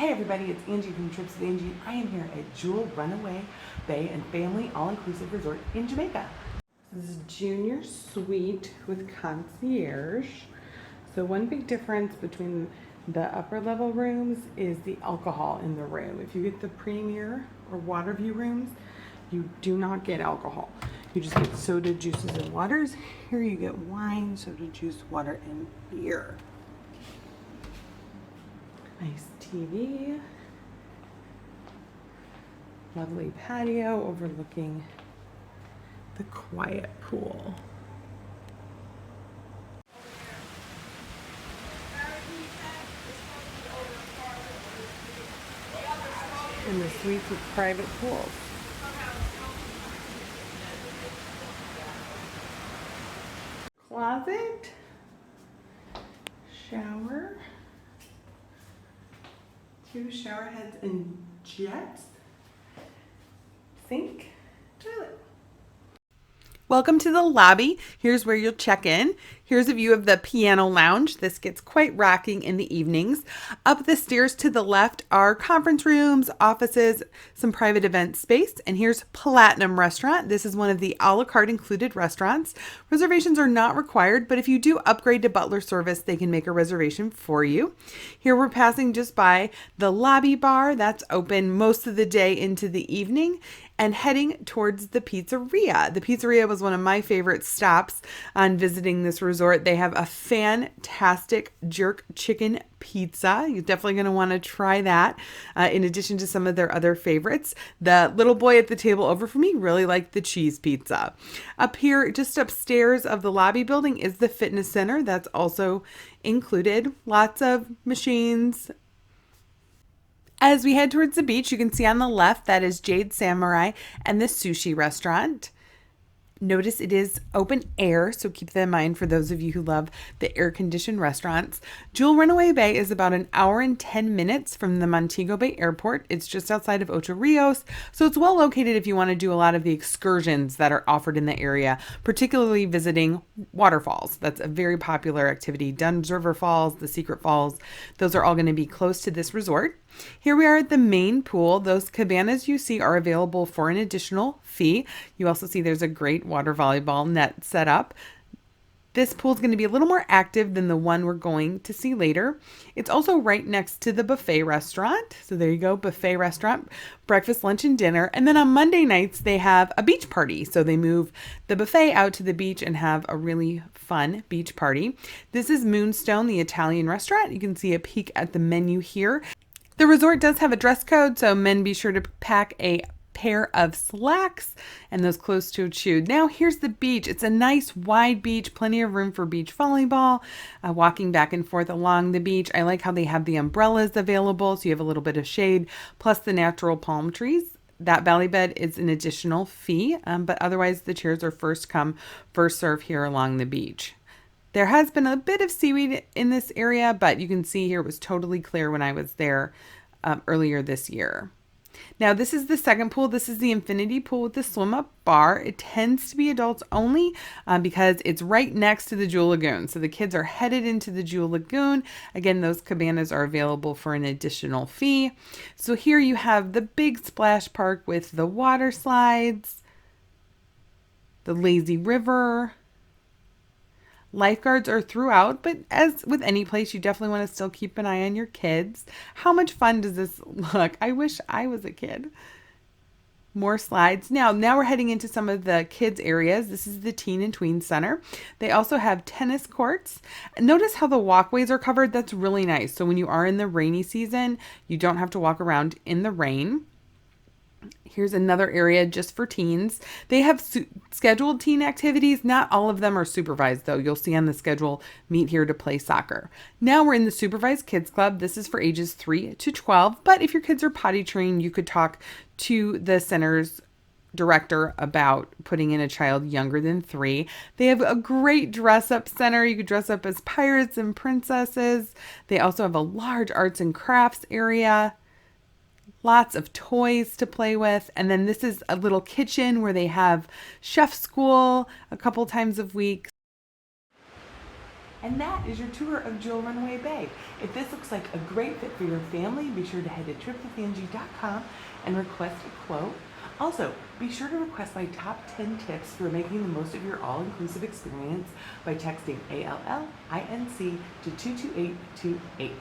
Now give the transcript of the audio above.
Hey everybody, it's Angie from Trips with Angie. I am here at Jewell Runaway Bay and Family All-Inclusive Resort in Jamaica. This is a junior suite with concierge. So one big difference between the upper level rooms is the alcohol in the room. If you get the premier or water view rooms, you do not get alcohol. You just get soda, juices, and waters. Here you get wine, soda, juice, water, and beer. Nice TV. Lovely patio overlooking the quiet pool. And the suites with private pools. Closet, shower, 2 shower heads and jets, sink, toilet. Welcome to the lobby. Here's where you'll check in. Here's a view of the piano lounge. This gets quite rocking in the evenings. Up the stairs to the left are conference rooms, offices, some private event space. And here's Platinum Restaurant. This is one of the a la carte included restaurants. Reservations are not required, but if you do upgrade to butler service, they can make a reservation for you. Here we're passing just by the lobby bar. That's open most of the day into the evening. And heading towards the Pizzeria. The Pizzeria was one of my favorite stops on visiting this resort. They have a fantastic jerk chicken pizza. You're definitely going to want to try that in addition to some of their other favorites. The little boy at the table over from me really liked the cheese pizza. Up here, just upstairs of the lobby building is the fitness center. That's also included. Lots of machines. As we head towards the beach, you can see on the left, that is Jade Samurai and the Sushi Restaurant. Notice it is open air, so keep that in mind for those of you who love the air-conditioned restaurants. Jewell Runaway Bay is about an hour and 10 minutes from the Montego Bay Airport. It's just outside of Ocho Rios, so it's well located if you want to do a lot of the excursions that are offered in the area, particularly visiting waterfalls. That's a very popular activity. Dunn's River Falls, the Secret Falls, those are all going to be close to this resort. Here we are at the main pool. Those cabanas you see are available for an additional fee. You also see there's a great water volleyball net set up. This pool is going to be a little more active than the one we're going to see later. It's also right next to the buffet restaurant. So there you go, buffet restaurant, breakfast, lunch, and dinner. And then on Monday nights, they have a beach party. So they move the buffet out to the beach and have a really fun beach party. This is Moonstone, the Italian restaurant. You can see a peek at the menu here. The resort does have a dress code, so men be sure to pack a pair of slacks and those closed-toed shoes. Now here's the beach. It's a nice wide beach, plenty of room for beach volleyball, walking back and forth along the beach. I like how they have the umbrellas available, so you have a little bit of shade, plus the natural palm trees. That valley bed is an additional fee, but otherwise the chairs are first come, first serve here along the beach. There has been a bit of seaweed in this area, but you can see here it was totally clear when I was there earlier this year. Now, this is the second pool. This is the infinity pool with the swim-up bar. It tends to be adults only because it's right next to the Jewell Lagoon. So the kids are headed into the Jewell Lagoon. Again, those cabanas are available for an additional fee. So here you have the big splash park with the water slides, the lazy river. Lifeguards are throughout, but as with any place, you definitely want to still keep an eye on your kids. How much fun does this look? I wish I was a kid. More slides. Now we're heading into some of the kids areas. This is the Teen and Tween Center. They also have tennis courts. Notice how the walkways are covered. That's really nice. So when you are in the rainy season, you don't have to walk around in the rain. Here's another area just for teens. They have scheduled teen activities. Not all of them are supervised, though. You'll see on the schedule, meet here to play soccer. Now we're in the Supervise Kids Club. This is for ages 3 to 12. But if your kids are potty trained, you could talk to the center's director about putting in a child younger than 3. They have a great dress-up center. You could dress up as pirates and princesses. They also have a large arts and crafts area. Lots of toys to play with. And then this is a little kitchen where they have chef school a couple times a week. And that is your tour of Jewell Runaway Bay. If this looks like a great fit for your family, be sure to head to tripwithangie.com and request a quote. Also, be sure to request my top 10 tips for making the most of your all-inclusive experience by texting ALLINC to 22828.